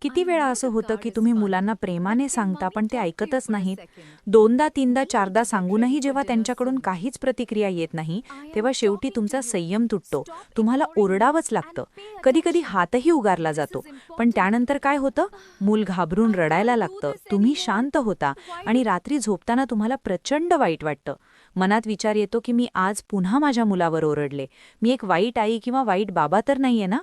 किती वेळा असं होतं की तुम्ही मुलांना प्रेमाने सांगता पण ते ऐकतच नाहीत. दोनदा तीनदा चारदा सांगूनही जेव्हा त्यांच्याकडून काहीच प्रतिक्रिया येत नाही, तेव्हा शेवटी तुमचा संयम तुटतो. तुम्हाला ओरडावंच लागतं. कधीकधी हातही उगारला जातो. पण त्यानंतर काय होतं? मूल घाबरून रडायला लागतं. तुम्ही शांत होता आणि रात्री झोपताना तुम्हाला प्रचंड वाईट वाटतं. मनात विचार येतो की मी आज पुन्हा माझ्या मुलावर ओरडले. मी एक वाईट आई किंवा वाईट बाबा तर नाहीये ना?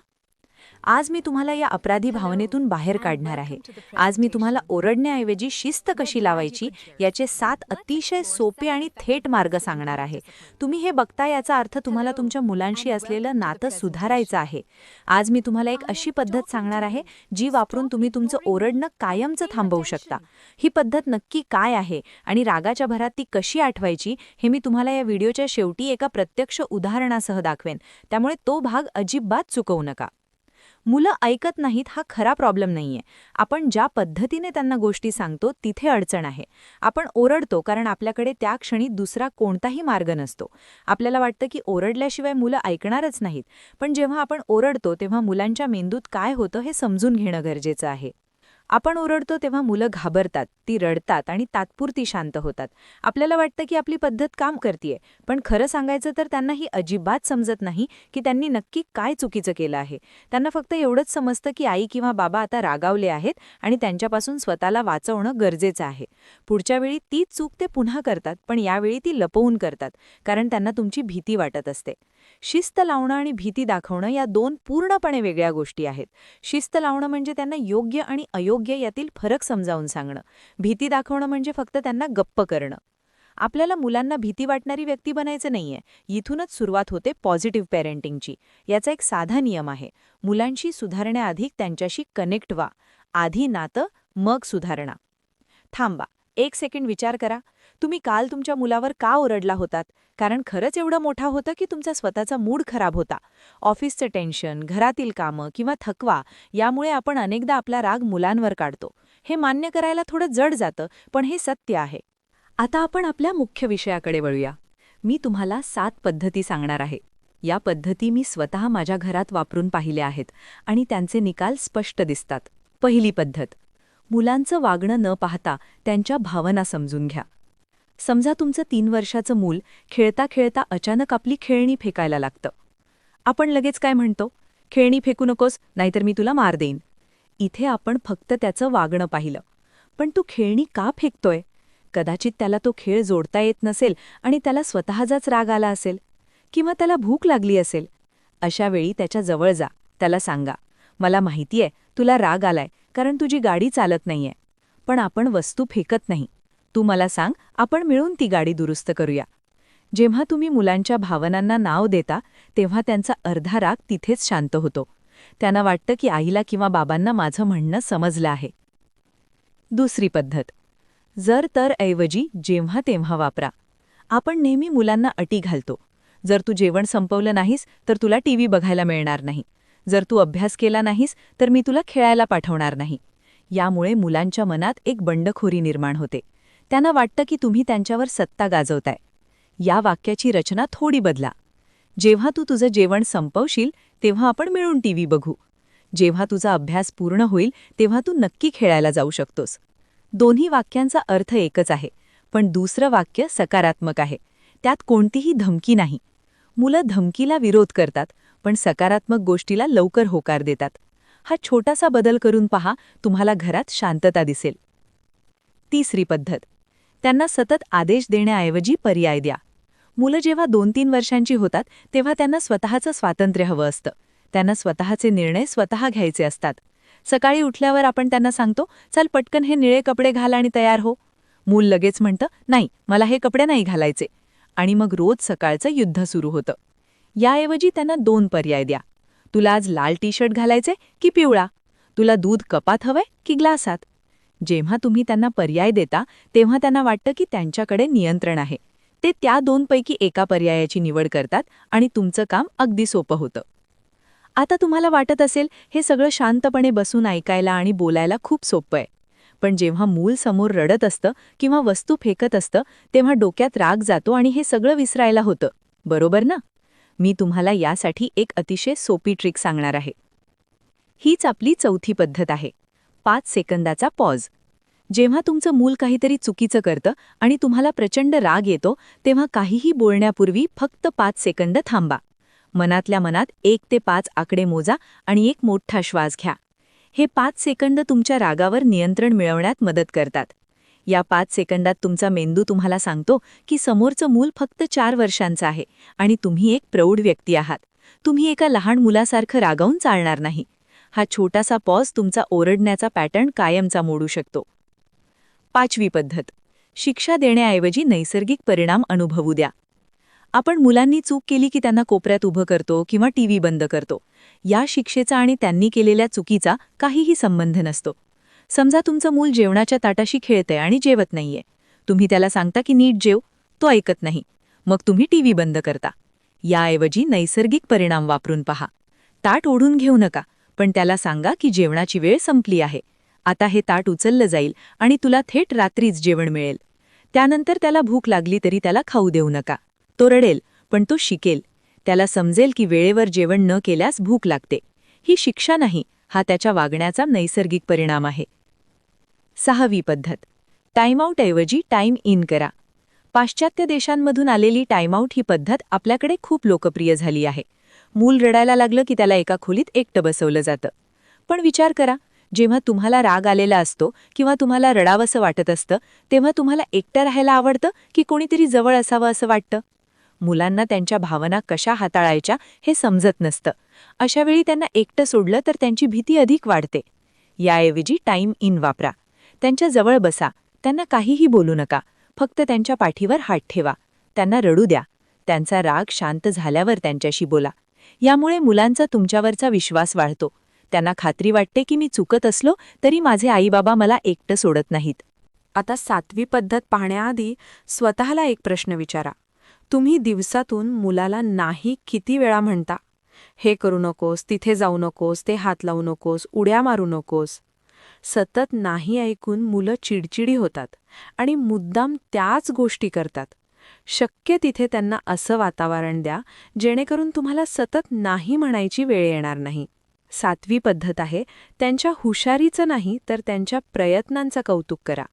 आज मी तुम्हाला या अपराधी भावनेतून बाहेर काढणार आहे. आज मी तुम्हाला ओरडण्याऐवजी शिस्त कशी लावायची याचे 7 अतिशय सोपे आणि थेट मार्ग सांगणार आहे. तुम्ही हे बघता याचा अर्थ तुम्हाला तुमच्या मुलांशी असलेलं नातं सुधारायचं आहे. आज मी तुम्हाला एक अशी पद्धत सांगणार आहे जी वापरून तुम्ही तुमचं ओरडणं कायमचं थांबवू शकता. ही पद्धत नक्की काय आहे आणि रागाच्या भरात ती कशी आठवायची हे मी तुम्हाला या व्हिडिओच्या शेवटी एका प्रत्यक्ष उदाहरणासह दाखवेन. त्यामुळे तो भाग अजिबात चुकवू नका. मुलं ऐकत नाहीत हा खरा प्रॉब्लेम नाहीये. आपण ज्या पद्धतीने त्यांना गोष्टी सांगतो तिथे अडचण आहे. आपण ओरडतो कारण आपल्याकडे त्या क्षणी दुसरा कोणताही मार्ग नसतो. आपल्याला वाटतं की ओरडल्याशिवाय मुलं ऐकणारच नाहीत. पण जेव्हा आपण ओरडतो तेव्हा मुलांच्या मेंदूत काय होतं हे समजून घेणं गरजेचं आहे. आपण ओरडतो तेव्हा मुलं घाबरतात, ती रडतात आणि तात्पुरती शांत होतात. आपल्याला वाटतं की आपली पद्धत काम करतीये, पण खरं सांगायचं तर त्यांना ही अजिबात समजत नाही की त्यांनी नक्की काय चुकीचं केलं आहे. त्यांना फक्त एवढंच समजतं की आई किंवा बाबा आता रागावले आहेत आणि त्यांच्यापासून स्वतःला वाचवणं गरजेचं आहे. पुढच्या वेळी तीच चूक ते पुन्हा करतात, पण यावेळी ती लपवून करतात, कारण त्यांना तुमची भीती वाटत असते. शिस्त लावणं आणि भीती दाखवणं या दोन पूर्णपणे वेगळ्या गोष्टी आहेत. शिस्त लावणं म्हणजे त्यांना योग्य आणि अयोग्य यातील फरक समजावून सांगणं. भीती दाखवणं म्हणजे फक्त त्यांना गप्प करणं. आपल्याला मुलांना भीती वाटणारी व्यक्ती बनायचं नाहीये. इथूनच सुरुवात होते पॉझिटिव्ह पेरेंटिंगची. याचा एक साधा नियम आहे. मुलांशी सुधारण्याआधी त्यांच्याशी कनेक्ट व्हा. आधी नातं, मग सुधारणा. थांबा, 1 सेकंड विचार करा. तुम्ही काल तुमच्या मुलावर का ओरडला होतात? कारण खरंच एवढं मोठा होतं की तुमचा स्वतःचा मूड खराब होता? ऑफिसचं टेन्शन, घरातील कामं किंवा थकवा यामुळे आपण अनेकदा आपला राग मुलांवर काढतो. हे मान्य करायला थोडं जड जातं, पण हे सत्य आहे. आता आपण आपल्या मुख्य विषयाकडे वळूया. मी तुम्हाला 7 पद्धती सांगणार आहे. या पद्धती मी स्वतः माझ्या घरात वापरून पाहिल्या आहेत आणि त्यांचे निकाल स्पष्ट दिसतात. पहिली पद्धत. मुलांचं वागणं न पाहता त्यांच्या भावना समजून घ्या. समजा तुमचं 3 वर्षाचं मूल खेळता खेळता अचानक आपली खेळणी फेकायला लागतं. आपण लगेच काय म्हणतो? खेळणी फेकू नकोस, नाहीतर मी तुला मार देईन. इथे आपण फक्त त्याचं वागणं पाहिलं. पण तू खेळणी का फेकतोय? कदाचित त्याला तो खेळ जोडता येत नसेल आणि त्याला स्वतःचाच राग आला असेल. किंवा त्याला भूक लागली असेल. अशा वेळी त्याच्या जवळ जा. त्याला सांगा, मला माहितीये तुला राग आलाय कारण तुझी गाडी चालत नाहीये. पण आपण वस्तू फेकत नाही. तू मला सांग, आपण मिळून ती गाडी दुरुस्त करूया. जेव्हा तुम्ही मुलांच्या भावनांना नाव देता तेव्हा त्यांचा अर्धा राग तिथेच शांत होतो. त्यांना वाटतं की आईला किंवा बाबांना माझं म्हणणं समजलं आहे. दुसरी पद्धत. जर तर ऐवजी जेव्हा तेव्हा वापरा. आपण नेहमी मुलांना अटी घालतो. जर तू जेवण संपवलं नाहीस तर तुला टीव्ही बघायला मिळणार नाही. जर तू अभ्यास केला नाहीस तर मी तुला खेळायला पाठवणार नाही. यामुळे मुलांच्या मनात एक बंडखोरी निर्माण होते. त्यांना वाटतं की तुम्ही त्यांच्यावर सत्ता गाजवताय. या वाक्याची रचना थोडी बदला. जेव्हा तू तुझं जेवण संपवशील तेव्हा आपण मिळून टीव्ही बघू. जेव्हा तुझा अभ्यास पूर्ण होईल तेव्हा तू नक्की खेळायला जाऊ शकतोस. दोन्ही वाक्यांचा अर्थ एकच आहे, पण दुसरं वाक्य सकारात्मक आहे. त्यात कोणतीही धमकी नाही. मुलं धमकीला विरोध करतात, पण सकारात्मक गोष्टीला लवकर होकार देतात. हा छोटासा बदल करून पहा, तुम्हाला घरात शांतता दिसेल. तिसरी पद्धत. त्यांना सतत आदेश देण्याऐवजी पर्याय द्या. मुलं जेव्हा 2-3 वर्षांची होतात तेव्हा त्यांना स्वतःचं स्वातंत्र्य हवं असतं. त्यांना स्वतःचे निर्णय स्वतः घ्यायचे असतात. सकाळी उठल्यावर आपण त्यांना सांगतो, चल पटकन हे निळे कपडे घाल आणि तयार हो. मूल लगेच म्हणतं, नाही, मला हे कपडे नाही घालायचे. आणि मग रोज सकाळचं युद्ध सुरू होतं. याऐवजी त्यांना 2 पर्याय द्या. तुला आज लाल टी-शर्ट घालायचे की पिवळा? तुला दूध कपात हवंय की ग्लासात? जेव्हा तुम्ही त्यांना पर्याय देता तेव्हा त्यांना वाटतं की त्यांच्याकडे नियंत्रण आहे. ते त्या 2 पैकी एका पर्यायाची निवड करतात आणि तुमचं काम अगदी सोपं होतं. आता तुम्हाला वाटत असेल हे सगळं शांतपणे बसून ऐकायला आणि बोलायला खूप सोपं आहे. पण जेव्हा मूल समोर रडत असतं किंवा वस्तू फेकत असतं तेव्हा डोक्यात राग जातो आणि हे सगळं विसरायला होतं. बरोबर ना? मी तुम्हाला यासाठी एक अतिशय सोपी ट्रिक सांगणार आहे. हीच आपली चौथी पद्धत आहे. 5 सेकंदाचा पॉज. जेव्हा तुमचं मूल काहीतरी चुकीचं करतं आणि तुम्हाला प्रचंड राग येतो, तेव्हा काहीही बोलण्यापूर्वी फक्त 5 सेकंद थांबा. मनातल्या मनात 1 ते 5 आकडे मोजा आणि एक मोठा श्वास घ्या. हे 5 सेकंद तुमच्या रागावर नियंत्रण मिळवण्यात मदत करतात. या 5 सेकंदात तुमचा मेंदू तुम्हाला सांगतो की समोरचं मूल फक्त 4 वर्षांचं आहे आणि तुम्ही एक प्रौढ व्यक्ती आहात. तुम्ही एका लहान मुलासारखं रागावून चालणार नाही. हा छोटासा पॉज तुमचा ओरडण्याचा पॅटर्न कायमचा मोडू शकतो. 5वी पद्धत. शिक्षा देण्याऐवजी नैसर्गिक परिणाम अनुभवू द्या. आपण मुलांनी चूक केली की त्यांना कोपऱ्यात उभं करतो किंवा टीव्ही बंद करतो. या शिक्षेचा आणि त्यांनी केलेल्या चुकीचा काहीही संबंध नसतो. समजा तुमचं मूल जेवणाच्या ताटाशी खेळतंय आणि जेवत नाहीये. तुम्ही त्याला सांगता की नीट जेव, तो ऐकत नाही. मग तुम्ही टीव्ही बंद करता. याऐवजी नैसर्गिक परिणाम वापरून पहा. ताट ओढून घेऊ नका, पण त्याला सांगा की जेवणाची वेळ संपली आहे. आता हे ताट उचललं जाईल आणि तुला थेट रात्रीच जेवण मिळेल. त्यानंतर त्याला भूक लागली तरी त्याला खाऊ देऊ नका. तो रडेल, पण तो शिकेल. त्याला समजेल की वेळेवर जेवण न केल्यास भूक लागते. ही शिक्षा नाही, हा त्याच्या वागण्याचा नैसर्गिक परिणाम आहे. 6वी पद्धत. टाईमआउटऐवजी टाईम इन करा. पाश्चात्य देशांमधून आलेली टाईमआउट ही पद्धत आपल्याकडे खूप लोकप्रिय झाली आहे. मूल रडायला लागलं की त्याला एका खोलीत एकटं बसवलं जातं. पण विचार करा, जेव्हा तुम्हाला राग आलेला असतो किंवा तुम्हाला रडावंसं वाटत असतं, तेव्हा तुम्हाला एकटं राहायला आवडतं की कोणीतरी जवळ असावं असं वाटतं? मुलांना त्यांच्या भावना कशा हाताळायच्या हे समजत नसतं. अशावेळी त्यांना एकटं सोडलं तर त्यांची भीती अधिक वाढते. याऐवजी टाईम इन वापरा. त्यांच्या जवळ बसा. त्यांना काहीही बोलू नका. फक्त त्यांच्या पाठीवर हात ठेवा. त्यांना रडू द्या. त्यांचा राग शांत झाल्यावर त्यांच्याशी बोला. यामुळे मुलांचा तुमच्यावरचा विश्वास वाढतो. त्यांना खात्री वाटते की मी चुकत असलो तरी माझे आईबाबा मला एकटं सोडत नाहीत. आता 7वी पद्धत पाहण्याआधी स्वतःला एक प्रश्न विचारा. तुम्ही दिवसातून मुलाला नाही किती वेळा म्हणता? हे करू नकोस, तिथे जाऊ नकोस, ते हात लावू नकोस, उड्या मारू नकोस. सतत नाही ऐकून मुलं चिडचिडी होतात आणि मुद्दाम त्याच गोष्टी करतात. शक्य तिथे त्यांना असं वातावरण द्या जेणेकरून तुम्हाला सतत नाही म्हणायची वेळ येणार नाही. 7वी पद्धत आहे, त्यांच्या हुशारीचं नाही तर त्यांच्या प्रयत्नांचं कौतुक करा.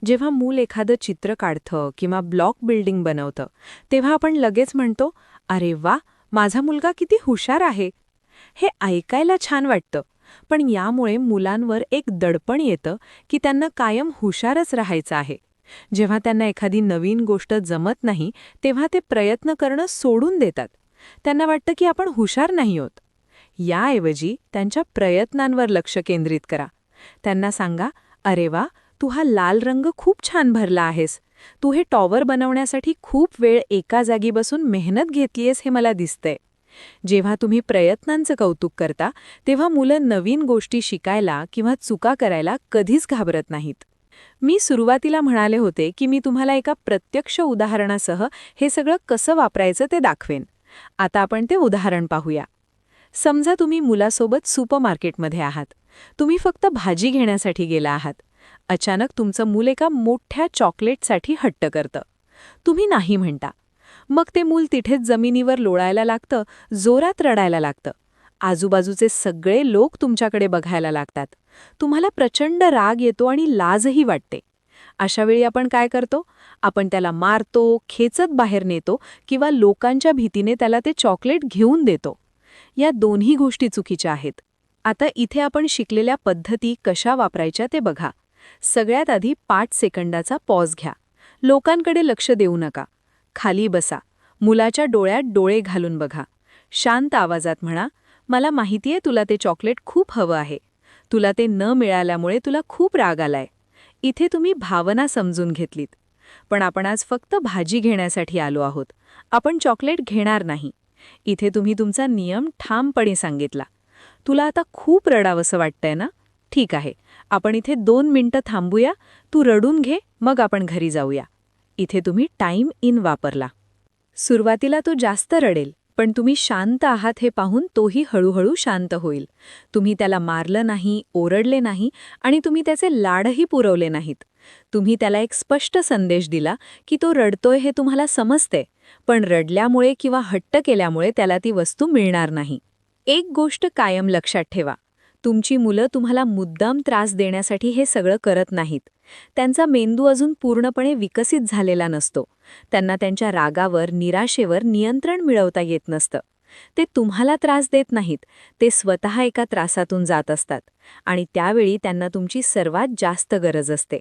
जेव्हा मूल एखादं चित्र काढतं किंवा ब्लॉक बिल्डिंग बनवतं, तेव्हा आपण लगेच म्हणतो, अरे वा, माझा मुलगा किती हुशार आहे. हे ऐकायला छान वाटतं, पण यामुळे मुलांवर एक दडपण येतं की त्यांना कायम हुशारच राहायचं आहे. जेव्हा त्यांना एखादी नवीन गोष्ट जमत नाही, तेव्हा ते प्रयत्न करणं सोडून देतात. त्यांना वाटतं की आपण हुशार नाही आहोत. याऐवजी त्यांच्या प्रयत्नांवर लक्ष केंद्रित करा. त्यांना सांगा, अरे वा, तू हा लाल रंग खूप छान भरला आहेस. तू हे टॉवर बनवण्यासाठी खूप वेळ एका जागी बसून मेहनत घेतलीयस हे मला दिसतंय. जेव्हा तुम्ही प्रयत्नांचं कौतुक करता, तेव्हा मुलं नवीन गोष्टी शिकायला किंवा चुका करायला कधीच घाबरत नाहीत. मी सुरुवातीला म्हणाले होते की मी तुम्हाला एका प्रत्यक्ष उदाहरणासह हे सगळं कसं वापरायचं ते दाखवेन. आता आपण ते उदाहरण पाहूया. समजा तुम्ही मुलासोबत सुपरमार्केटमध्ये आहात. तुम्ही फक्त भाजी घेण्यासाठी गेला आहात. अचानक तुमचं मूल एका मोठ्या चॉकलेटसाठी हट्ट करतं. तुम्ही नाही म्हणता. मग ते मूल तिथेच जमिनीवर लोळायला लागतं, जोरात रडायला लागतं. आजूबाजूचे सगळे लोक तुमच्याकडे बघायला लागतात. तुम्हाला प्रचंड राग येतो आणि लाजही वाटते. अशावेळी आपण काय करतो? आपण त्याला मारतो, खेचत बाहेर नेतो किंवा लोकांच्या भीतीने त्याला ते चॉकलेट घेऊन देतो. या दोन्ही गोष्टी चुकीच्या आहेत. आता इथे आपण शिकलेल्या पद्धती कशा वापरायच्या ते बघा. सगळ्यात आधी 5 सेकंदाचा पॉज घ्या. लोकांकडे लक्ष देऊ नका. खाली बसा. मुलाच्या डोळ्यात डोळे घालून बघा. शांत आवाजात म्हणा, मला माहितीये तुला ते चॉकलेट खूप हवं आहे. तुला ते न मिळाल्यामुळे तुला खूप राग आलाय. इथे तुम्ही भावना समजून घेतलीत. पण आपण आज फक्त भाजी घेण्यासाठी आलो आहोत. आपण चॉकलेट घेणार नाही. इथे तुम्ही तुमचा नियम ठामपणे सांगितला. तुला आता खूप रडावंसं वाटतंय ना? ठीक आहे, आपण इथे 2 मिनिटं थांबूया. तू रडून घे, मग आपण घरी जाऊया. इथे तुम्ही टाईम इन वापरला. सुरुवातीला तो जास्त रडेल, पण तुम्ही शांत आहात हे पाहून तोही हळूहळू शांत होईल. तुम्ही त्याला मारलं नाही, ओरडले नाही आणि तुम्ही त्याचे लाडही पुरवले नाहीत. तुम्ही त्याला एक स्पष्ट संदेश दिला की तो रडतोय हे तुम्हाला समजते, पण रडल्यामुळे किंवा हट्ट केल्यामुळे त्याला ती वस्तू मिळणार नाही. एक गोष्ट कायम लक्षात ठेवा. तुमची मुलं तुम्हाला मुद्दाम त्रास देण्यासाठी हे सगळं करत नाहीत. त्यांचा मेंदू अजून पूर्णपणे विकसित झालेला नसतो. त्यांना त्यांच्या रागावर, निराशेवर नियंत्रण मिळवता येत नसतं. ते तुम्हाला त्रास देत नाहीत, ते स्वतः एका त्रासातून जात असतात आणि त्यावेळी त्यांना तुमची सर्वात जास्त गरज असते.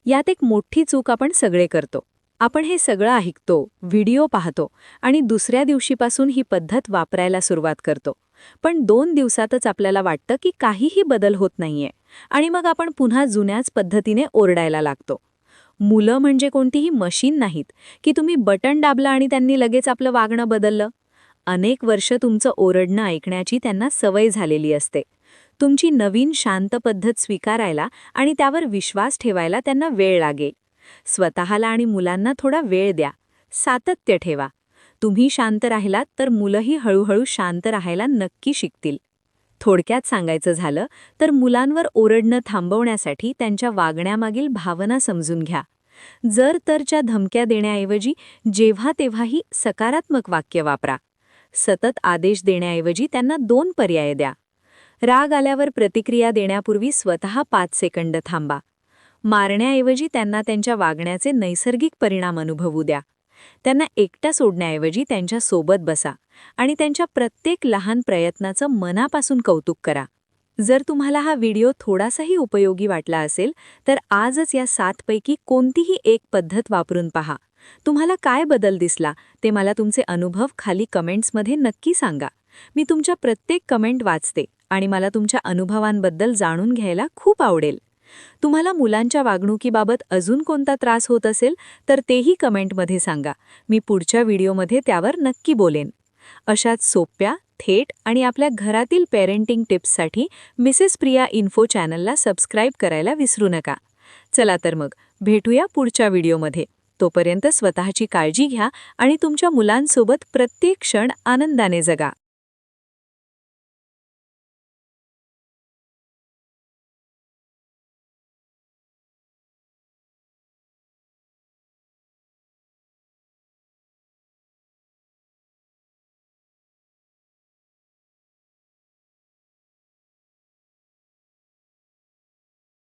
यात एक मोठी चूक आपण सगळे करतो. आपण हे सगळं ऐकतो, व्हिडिओ पाहतो आणि दुसऱ्या दिवशीपासून ही पद्धत वापरायला सुरुवात करतो. पण 2 दिवसातच आपल्याला वाटतं की काहीही बदल होत नाहीये आणि मग आपण पुन्हा जुन्याच पद्धतीने ओरडायला लागतो. मुलं म्हणजे कोणतीही मशीन नाहीत की तुम्ही बटन दाबलं आणि त्यांनी लगेच आपलं वागणं बदललं. अनेक वर्ष तुमचं ओरडणं ऐकण्याची त्यांना सवय झालेली असते. तुमची नवीन शांत पद्धत स्वीकारायला आणि त्यावर विश्वास ठेवायला त्यांना वेळ लागेल. स्वतःला आणि मुलांना थोडा वेळ द्या. सातत्य ठेवा. तुम्ही शांत राहिलात तर मुलंही हळूहळू शांत राहायला नक्की शिकतील. थोडक्यात सांगायचं झालं तर मुलांवर ओरडणं थांबवण्यासाठी त्यांच्या वागण्यामागील भावना समजून घ्या. जर तरच्या धमक्या देण्याऐवजी जेव्हा तेव्हाही सकारात्मक वाक्य वापरा. सतत आदेश देण्याऐवजी त्यांना 2 पर्याय द्या. राग आल्यावर प्रतिक्रिया देण्यापूर्वी स्वतः 5 सेकंद थांबा. मारण्याऐवजी त्यांना त्यांच्या वागण्याचे नैसर्गिक परिणाम अनुभवू द्या. त्यांना एकटा सोडण्याऐवजी त्यांच्या सोबत बसा आणि त्यांच्या प्रत्येक लहान प्रयत्नाचं मनापासून कौतुक करा. जर तुम्हाला हा व्हिडिओ थोडासाही उपयोगी वाटला असेल तर आजच या 7 पैकी कोणतीही एक पद्धत वापरून पहा. तुम्हाला काय बदल दिसला ते मला तुमचे अनुभव खाली कमेंट्समध्ये नक्की सांगा. मी तुमच्या प्रत्येक कमेंट वाचते आणि मला तुमच्या अनुभवांबद्दल जाणून घ्यायला खूप आवडेल. तुम्हाला मुलांच्या वागणुकीबाबत अजून कोणता त्रास होत असेल तर तेही कमेंटमध्ये सांगा. मी पुढच्या व्हिडिओमध्ये त्यावर नक्की बोलेन. अशाच सोप्या, थेट आणि आपल्या घरातील पेरेंटिंग टिप्ससाठी मिसेस प्रिया इन्फो चॅनलला सबस्क्राईब करायला विसरू नका. चला तर मग भेटूया पुढच्या व्हिडिओमध्ये. तोपर्यंत स्वतःची काळजी घ्या आणि तुमच्या मुलांसोबत प्रत्येक क्षण आनंदाने जगा.